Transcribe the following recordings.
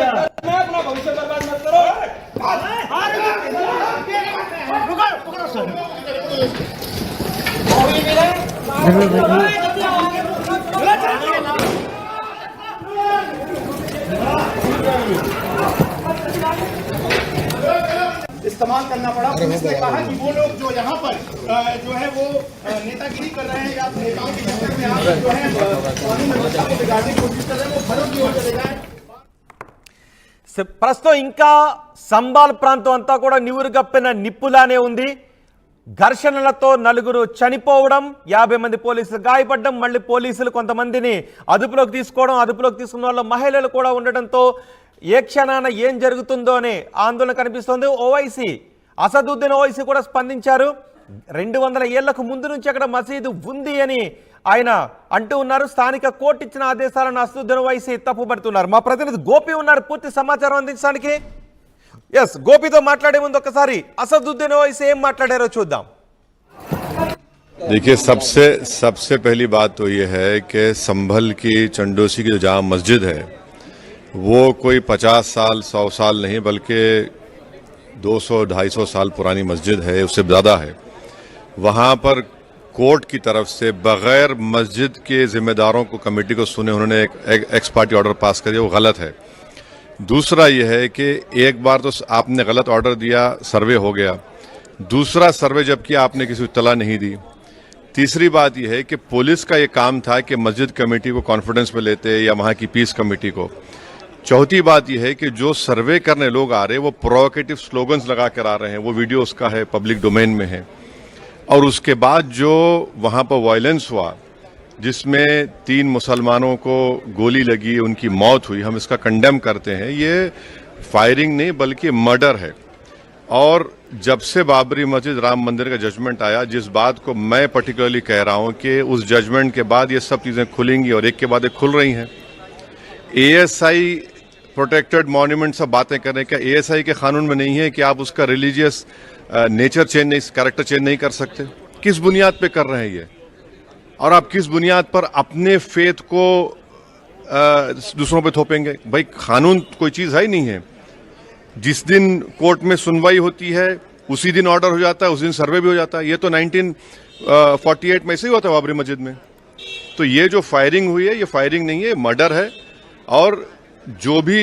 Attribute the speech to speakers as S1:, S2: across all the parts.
S1: अपना भविष्य बर्बाद मत करो। इस्तेमाल करना पड़ा। पुलिस ने कहा कि वो लोग जो यहाँ पर जो है वो नेतागिरी कर रहे हैं या नेताओं के चक्कर में आप जो है कानून व्यवस्था को बिगाड़ने की कोशिश कर रहे हैं, वो भरों की ओर चले जाए।
S2: ప్రస్తుతం ఇంకా సంబాల్ ప్రాంతం అంతా కూడా నివురుగప్పిన నిప్పులానే ఉంది. ఘర్షణలతో నలుగురు చనిపోవడం, 50 మంది పోలీసులు గాయపడడం, మళ్ళీ పోలీసులు కొంతమందిని అదుపులోకి తీసుకోవడం, అదుపులోకి తీసుకున్న వాళ్ళ మహిళలు కూడా ఉండడంతో ఏ క్షణాన ఏం జరుగుతుందో అనే ఆందోళన కనిపిస్తోంది. ఓవైసీ అసదుద్దీన్ ఓవైసీ కూడా స్పందించారు. 200 ఏళ్లకు ముందు నుంచి అక్కడ మసీదు ఉంది అని ఆయన అంటూ ఉన్నారు. స్థానిక కోర్టు ఇచ్చిన ఆదేశాలను అసదుద్దీన్ ఓవైసీ తప్పుపడుతున్నారు. మా ప్రతినిధి గోపి ఉన్నారు పూర్తి సమాచారం అందించడానికి. ఎస్, గోపితో మాట్లాడే ముందు ఒకసారి అసదుద్దీన్ ఓవైసీ ఏం మాట్లాడారో చూద్దాం.
S3: देखिए, सबसे पहली बात तो ये है कि संभल की चंडोसी की जो जामा मस्जिद है वो कोई 50 साल 100 साल नहीं बल्कि 200-250 साल पुरानी मस्जिद है, उससे ज़्यादा है। वहाँ पर कोर्ट की तरफ से बगैर मस्जिद के जिम्मेदारों को कमेटी को सुने उन्होंने एक एक्स पार्टी ऑर्डर पास कर दिया, वो गलत है। दूसरा ये है कि एक बार तो आपने गलत ऑर्डर दिया, सर्वे हो गया, दूसरा सर्वे जबकि आपने किसी को इत्तला नहीं दी। तीसरी बात यह है कि पुलिस का ये काम था कि मस्जिद कमेटी को कॉन्फिडेंस में लेते या वहाँ की पीस कमेटी को। चौथी बात यह है कि जो सर्वे करने लोग आ रहे हैं वो प्रोवोकेटिव स्लोगन्स लगा कर आ रहे हैं, वो वीडियो उसका है, पब्लिक डोमेन में है। और उसके बाद जो वहाँ पर वायलेंस हुआ जिसमें 3 मुसलमानों को गोली लगी, उनकी मौत हुई, हम इसका कंडेम करते हैं। ये फायरिंग नहीं बल्कि मर्डर है। और जब से बाबरी मस्जिद राम मंदिर का जजमेंट आया, जिस बात को मैं पर्टिकुलरली कह रहा हूँ कि उस जजमेंट के बाद ये सब चीज़ें खुलेंगी और एक के बाद एक खुल रही हैं। एएसआई प्रोटेक्टेड मॉन्यूमेंट सब बातें कर रहे हैं, क्या एएसआई के कानून में नहीं है कि आप उसका रिलीजियस नेचर चेंज नहीं, कैरेक्टर चेंज नहीं कर सकते? किस बुनियाद पे कर रहे हैं ये? और आप किस बुनियाद पर अपने फेथ को दूसरों पे थोपेंगे? भाई, कानून कोई चीज़ है ही नहीं है। जिस दिन कोर्ट में सुनवाई होती है उसी दिन ऑर्डर हो जाता है, उस दिन सर्वे भी हो जाता है। ये तो 1948 में ऐसे ही हुआ था बाबरी मस्जिद में। तो ये जो फायरिंग हुई है ये फायरिंग नहीं है, मर्डर है। और जो भी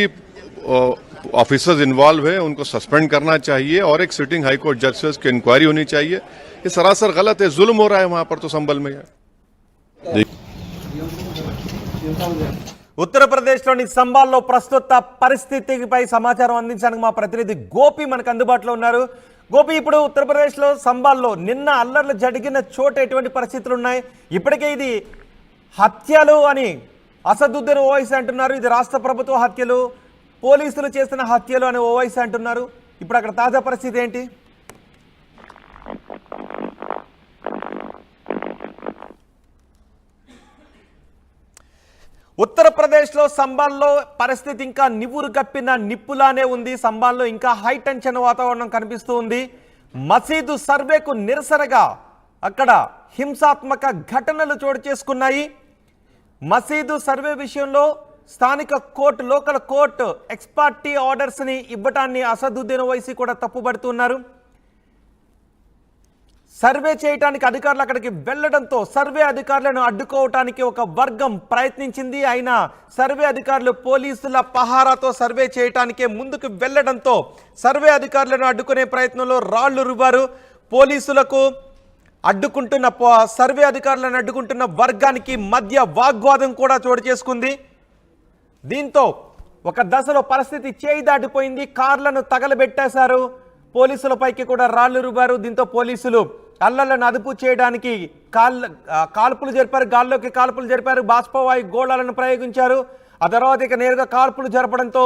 S3: ऑफिसर्स इन्वॉल्व है उनको सस्पेंड करना चाहिए और एक सिटिंग हाई कोर्ट जजेस की इंक्वायरी होनी चाहिए। ये सरासर गलत है, जुल्म हो रहा है वहां पर तो संभल में।
S2: ఉత్తరప్రదేశ్లోని సంబాల్లో ప్రస్తుత పరిస్థితిపై సమాచారం అందించడానికి మా ప్రతినిధి గోపి మనకు అందుబాటులో ఉన్నారు. గోపి, ఇప్పుడు ఉత్తరప్రదేశ్లో సంబాల్లో నిన్న అల్లర్లు జరిగిన చోట ఎటువంటి పరిస్థితులు ఉన్నాయి? ఇప్పటికే ఇది హత్యలు అని అసదుద్దీన్ ఓవైసీ అంటున్నారు. ఇది రాష్ట్ర ప్రభుత్వ హత్యలు, పోలీసులు చేసిన హత్యలు అని ఓవైసీ అంటున్నారు. ఇప్పుడు అక్కడ తాజా పరిస్థితి ఏంటి? ఉత్తరప్రదేశ్లో సంబాల్లో పరిస్థితి ఇంకా నివురు కప్పిన నిప్పులానే ఉంది. సంబాల్లో ఇంకా హై టెన్షన్ వాతావరణం కనిపిస్తూ ఉంది. మసీదు సర్వేకు నిరసనగా అక్కడ హింసాత్మక ఘటనలు చోటు చేసుకున్నాయి. మసీదు సర్వే విషయంలో స్థానిక కోర్టు, లోకల్ కోర్టు ఎక్స్పార్టీ ఆర్డర్స్ని ఇవ్వటాన్ని అసదుద్దీన్ ఓవైసీ కూడా తప్పుపడుతున్నారు. సర్వే చేయడానికి అధికారులు అక్కడికి వెళ్లడంతో సర్వే అధికారులను అడ్డుకోవటానికి ఒక వర్గం ప్రయత్నించింది. అయినా సర్వే అధికారులు పోలీసుల పహారాతో సర్వే చేయటానికే ముందుకు వెళ్లడంతో సర్వే అధికారులను అడ్డుకునే ప్రయత్నంలో రాళ్లు రువ్వారు. పోలీసులకు అడ్డుకుంటున్న సర్వే అధికారులను అడ్డుకుంటున్న వర్గానికి మధ్య వాగ్వాదం కూడా చోటు చేసుకుంది. దీంతో ఒక దశలో పరిస్థితి చేయి దాటిపోయింది. కార్లను తగలబెట్టేశారు, పోలీసులపైకి కూడా రాళ్లు రువ్వారు. దీంతో పోలీసులు అల్లర్లను అదుపు చేయడానికి కాల్పులు జరిపారు, గాల్లోకి కాల్పులు జరిపారు, బాష్పవాయు గోళాలను ప్రయోగించారు. ఆ తర్వాత ఇక నేరుగా కాల్పులు జరపడంతో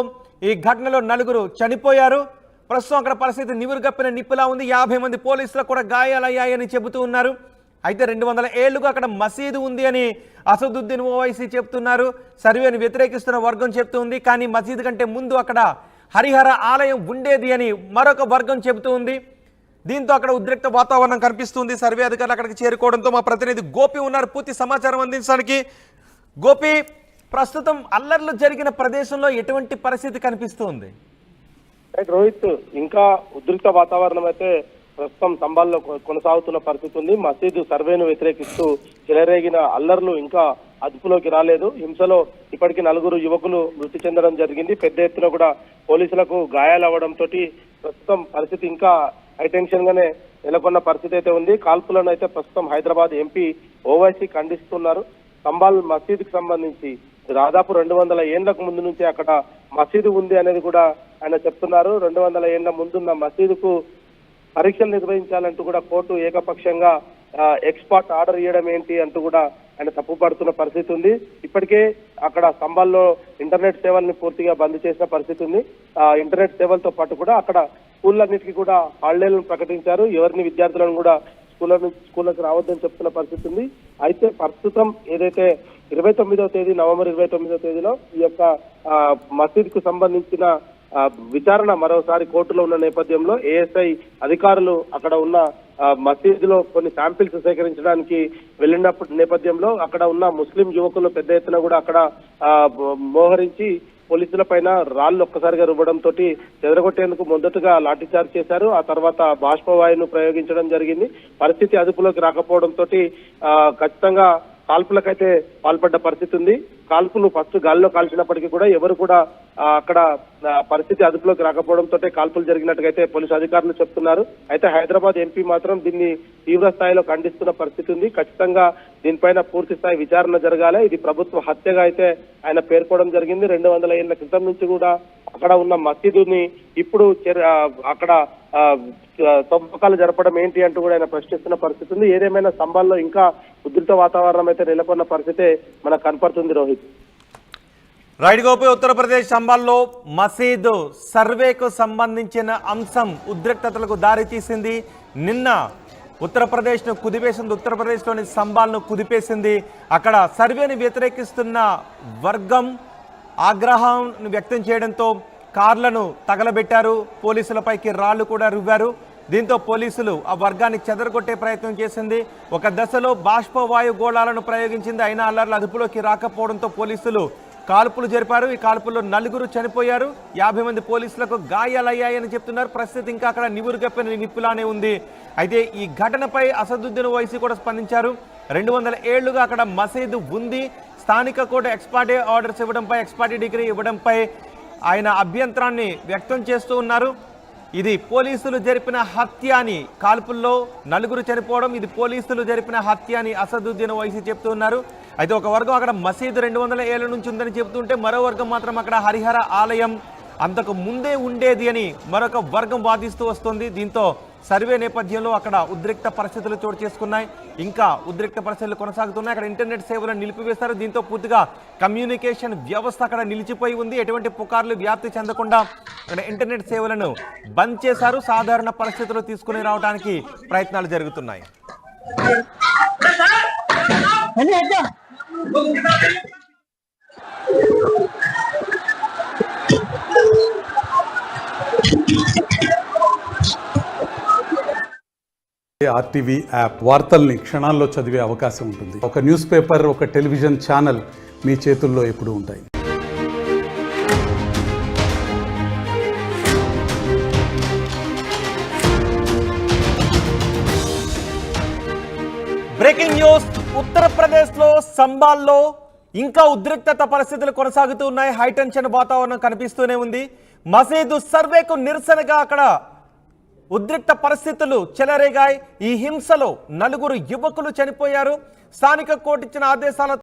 S2: ఈ ఘటనలో 4 చనిపోయారు. ప్రస్తుతం అక్కడ పరిస్థితి నివురుగప్పిన నిప్పులా ఉంది. 50 మంది పోలీసులకు కూడా గాయాలయ్యాయని చెబుతూ ఉన్నారు. అయితే 200 ఏళ్లుగా అక్కడ మసీదు ఉంది అని అసదుద్దీన్ ఓవైసీ చెప్తున్నారు. సర్వేని వ్యతిరేకిస్తున్న వర్గం చెప్తుంది. కానీ మసీదు కంటే ముందు అక్కడ హరిహర ఆలయం ఉండేది అని మరొక వర్గం చెబుతూ ఉంది. దీంతో అక్కడ ఉద్రిక్త వాతావరణం కనిపిస్తుంది. సర్వే అధికారులు అక్కడికి చేరుకోవడంతో మా ప్రతినిధి గోపి ఉన్నారు పూర్తి సమాచారం అందించడానికి. గోపి, ప్రస్తుతం అల్లర్లు జరిగిన ప్రదేశంలో ఎటువంటి పరిస్థితి కనిపిస్తుంది?
S4: రోహిత్, ఇంకా ఉద్రిక్త వాతావరణం అయితే ప్రస్తుతం సంబాల్లో కొనసాగుతున్న పరిస్థితి ఉంది. మసీదు సర్వేను వ్యతిరేకిస్తూ చెలరేగిన అల్లర్లు ఇంకా అదుపులోకి రాలేదు. హింసలో ఇప్పటికీ 4 యువకులు మృతి చెందడం జరిగింది. పెద్ద ఎత్తున కూడా పోలీసులకు గాయాలవ్వడంతో ప్రస్తుతం పరిస్థితి ఇంకా హైటెన్షన్ గానే నెలకొన్న పరిస్థితి అయితే ఉంది. కాల్పులను అయితే ప్రస్తుతం హైదరాబాద్ ఎంపీ ఓవైసీ ఖండిస్తున్నారు. సంబాల్ మసీదుకు సంబంధించి దాదాపు 200 ఏళ్లకు ముందు నుంచి అక్కడ మసీదు ఉంది అనేది కూడా ఆయన చెప్తున్నారు. 200 ఏళ్ల ముందున్న మసీదుకు పరీక్షలు నిర్వహించాలంటూ కూడా కోర్టు ఏకపక్షంగా ఎక్స్పర్ట్ ఆర్డర్ ఇవ్వడం ఏంటి అంటూ కూడా ఆయన తప్పుపడుతున్న పరిస్థితి ఉంది. ఇప్పటికే అక్కడ స్తంభాల్లో ఇంటర్నెట్ సేవల్ని పూర్తిగా బంద్ చేసిన పరిస్థితి ఉంది. ఇంటర్నెట్ సేవలతో పాటు కూడా అక్కడ స్కూళ్ళన్నిటికీ కూడా హాలిడేలను ప్రకటించారు. ఎవరిని విద్యార్థులను కూడా స్కూళ్ళకు రావద్దని చెప్తున్న పరిస్థితి ఉంది. అయితే ప్రస్తుతం ఏదైతే 29వ తేదీ నవంబర్ 29వ తేదీలో ఈ యొక్క మసీద్ కు సంబంధించిన విచారణ మరోసారి కోర్టులో ఉన్న నేపథ్యంలో ఏఎస్ఐ అధికారులు అక్కడ ఉన్న మసీదులో కొన్ని శాంపిల్స్ సేకరించడానికి వెళ్ళినప్పటి నేపథ్యంలో అక్కడ ఉన్న ముస్లిం యువకులు పెద్ద ఎత్తున కూడా అక్కడ మోహరించి పోలీసుల పైన రాళ్లు ఒక్కసారిగా రువ్వడంతో చెదరగొట్టేందుకు మొదటగా లాఠీచార్జ్ చేశారు. ఆ తర్వాత బాష్పవాయువును ప్రయోగించడం జరిగింది. పరిస్థితి అదుపులోకి రాకపోవడంతో ఖచ్చితంగా కాల్పులకైతే పాల్పడ్డ పరిస్థితి ఉంది. కాల్పులు ఫస్ట్ గాల్లో కాల్చినప్పటికీ కూడా ఎవరు కూడా అక్కడ పరిస్థితి అదుపులోకి రాకపోవడంతో కాల్పులు జరిగినట్టుగైతే పోలీసు అధికారులు చెప్తున్నారు. అయితే హైదరాబాద్ ఎంపీ మాత్రం దీన్ని తీవ్ర స్థాయిలో ఖండిస్తున్న పరిస్థితి ఉంది. ఖచ్చితంగా దీనిపైన పూర్తి స్థాయి విచారణ జరగాలి. ఇది ప్రభుత్వ హత్యగా అయితే ఆయన పేర్కోవడం జరిగింది. 200 ఏళ్ల క్రితం నుంచి కూడా అక్కడ ఉన్న మసీదుని ఇప్పుడు అక్కడ తవ్వకాలు జరపడం ఏంటి అంటూ కూడా ఆయన ప్రశ్నిస్తున్న పరిస్థితి ఉంది. ఏదేమైనా సంబాల్లో ఇంకా ఉధృత వాతావరణం అయితే నెలకొన్న పరిస్థితే మనకు కనపడుతుంది. రోహిత్,
S2: రైట్ గోపి, ఉత్తరప్రదేశ్ సంబాల్లో మసీదు సర్వేకు సంబంధించిన అంశం ఉద్రిక్తతలకు దారితీసింది. నిన్న ఉత్తరప్రదేశ్ను కుదిపేసింది. ఉత్తరప్రదేశ్లోని సంబాల్ను కుదిపేసింది. అక్కడ సర్వేని వ్యతిరేకిస్తున్న వర్గం ఆగ్రహం వ్యక్తం చేయడంతో కార్లను తగలబెట్టారు. పోలీసులపైకి రాళ్లు కూడా రువ్వారు. దీంతో పోలీసులు ఆ వర్గాన్ని చెదరగొట్టే ప్రయత్నం చేసింది. ఒక దశలో బాష్పవాయు గోళాలను ప్రయోగించింది. అయినా అల్లర్లు అదుపులోకి రాకపోవడంతో పోలీసులు కాల్పులు జరిపారు. ఈ కాల్పుల్లో 4 చనిపోయారు. 50 మంది పోలీసులకు గాయాలయ్యాయని చెప్తున్నారు. పరిస్థితి ఇంకా అక్కడ నివురుగప్పిన నిప్పులానే ఉంది. అయితే ఈ ఘటనపై అసదుద్దీన్ ఓవైసీ కూడా స్పందించారు. 200 ఏళ్లుగా అక్కడ మసీదు ఉంది. స్థానిక కోర్టు ఎక్స్పర్టీ ఆర్డర్స్ ఇవ్వడంపై, ఎక్స్పర్టీ డిగ్రీ ఇవ్వడంపై ఆయన అభ్యంతరాన్ని వ్యక్తం చేస్తూ ఉన్నారు. ఇది పోలీసులు జరిపిన హత్య అని, కాల్పుల్లో 4 చనిపోవడం ఇది పోలీసులు జరిపిన హత్య అని అసదుద్దీన్ ఓవైసీ చెప్తూ ఉన్నారు. అయితే ఒక వర్గం అక్కడ మసీదు 200 ఏళ్ల నుంచి ఉందని చెబుతుంటే మరో వర్గం మాత్రం అక్కడ హరిహర ఆలయం అంతకు ముందే ఉండేది అని మరొక వర్గం వాదిస్తూ వస్తుంది. దీంతో సర్వే నేపథ్యంలో అక్కడ ఉద్రిక్త పరిస్థితులు చోటు చేసుకున్నాయి. ఇంకా ఉద్రిక్త పరిస్థితులు కొనసాగుతున్నాయి. అక్కడ ఇంటర్నెట్ సేవలను నిలిపివేస్తారు. దీంతో పూర్తిగా కమ్యూనికేషన్ వ్యవస్థ అక్కడ నిలిచిపోయి ఉంది. ఎటువంటి పుకార్లు వ్యాప్తి చెందకుండా అక్కడ ఇంటర్నెట్ సేవలను బంద్ చేశారు. సాధారణ పరిస్థితులు తీసుకుని రావడానికి ప్రయత్నాలు జరుగుతున్నాయి.
S5: ఆర్టీవీ యాప్ వార్తల్ని క్షణాల్లో చదివే అవకాశం ఉంటుంది. ఒక న్యూస్ పేపర్, ఒక టెలివిజన్ ఛానల్ మీ చేతుల్లో ఎప్పుడూ ఉంటాయి.
S2: బ్రేకింగ్ న్యూస్, ఉత్తరప్రదేశ్లో సంబాల్లో ఇంకా ఉద్రిక్తత పరిస్థితులు కొనసాగుతూ ఉన్నాయి. హైటెన్షన్ వాతావరణం కనిపిస్తూనే ఉంది. మసీదు సర్వేకు నిరసనగా అక్కడ ఉద్రిక్త పరిస్థితులు చెలరేగాయి. ఈ హింసలో 4 యువకులు చనిపోయారు. స్థానిక కోర్టు ఇచ్చిన ఆదేశాల